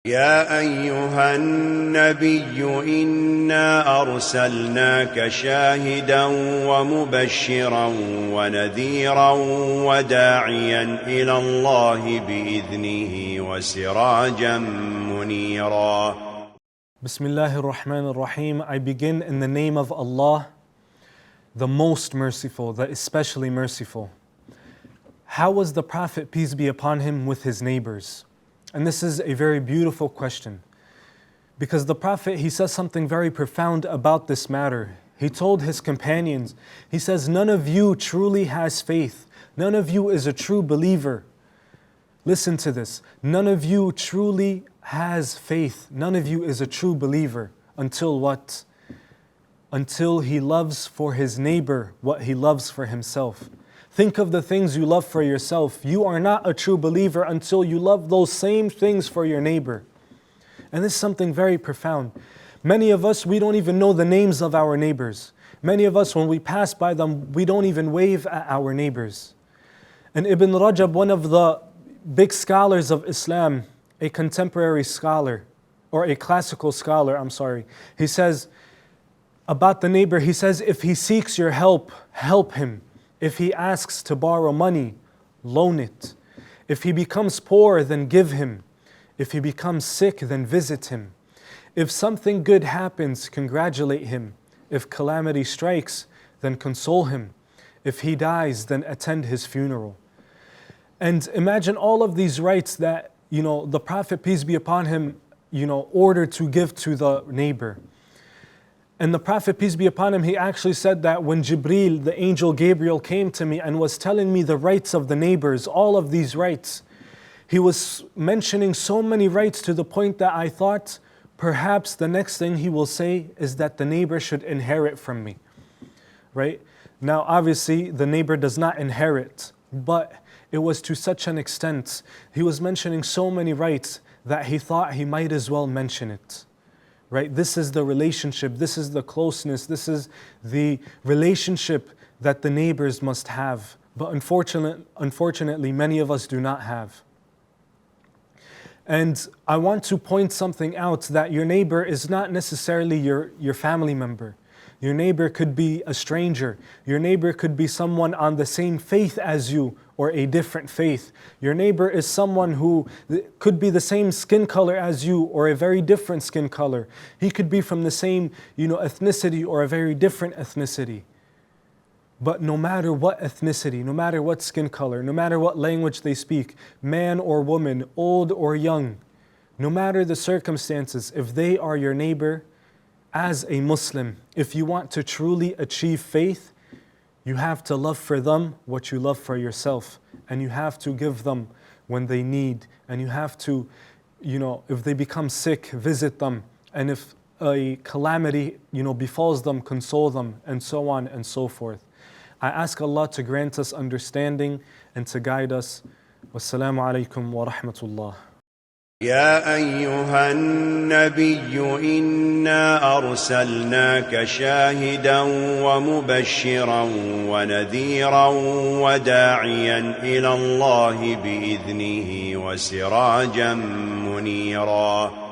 يا أيها النبي إنا أرسلناك شاهدا ومبشرا ونذيرا وداعيا إلى الله بإذنه وسراجا منيرا. Bismillahir Rahmanir Rahim. I begin in the name of Allah, the most merciful, the especially merciful. How was the Prophet, peace be upon him, with his neighbors? And this is a very beautiful question, because the Prophet, he says something very profound about this matter. He told his companions, he says, none of you truly has faith. None of you is a true believer. Listen to this. None of you truly has faith. None of you is a true believer until what? Until he loves for his neighbor what he loves for himself. Think of the things you love for yourself. You are not a true believer until you love those same things for your neighbor. And this is something very profound. Many of us, we don't even know the names of our neighbors. Many of us, when we pass by them, we don't even wave at our neighbors. And Ibn Rajab, one of the big scholars of Islam, a contemporary scholar, or a classical scholar, he says about the neighbor, he says, if he seeks your help, help him. If he asks to borrow money, loan it. If he becomes poor, then give him. If he becomes sick, then visit him. If something good happens, congratulate him. If calamity strikes, then console him. If he dies, then attend his funeral. And imagine all of these rights that, the Prophet, peace be upon him, ordered to give to the neighbor. And the Prophet, peace be upon him, he actually said that when Jibreel, the angel Gabriel, came to me and was telling me the rights of the neighbors, all of these rights, he was mentioning so many rights to the point that I thought perhaps the next thing he will say is that the neighbor should inherit from me. Right? Now obviously the neighbor does not inherit, but it was to such an extent, he was mentioning so many rights that he thought he might as well mention it. Right? This is the relationship, this is the closeness, this is the relationship that the neighbors must have. But unfortunately, many of us do not have. And I want to point something out, that your neighbor is not necessarily your family member. Your neighbor could be a stranger. Your neighbor could be someone on the same faith as you or a different faith. Your neighbor is someone who could be the same skin color as you or a very different skin color. He could be from the same, ethnicity or a very different ethnicity. But no matter what ethnicity, no matter what skin color, no matter what language they speak, man or woman, old or young, no matter the circumstances, if they are your neighbor, as a Muslim, if you want to truly achieve faith, you have to love for them what you love for yourself. And you have to give them when they need. And you have to, if they become sick, visit them. And if a calamity, befalls them, console them, and so on and so forth. I ask Allah to grant us understanding and to guide us. Wassalamu alaikum wa rahmatullah. يا أيها النبي إنا أرسلناك شاهدا ومبشرا ونذيرا وداعيا إلى الله بإذنه وسراجا منيرا.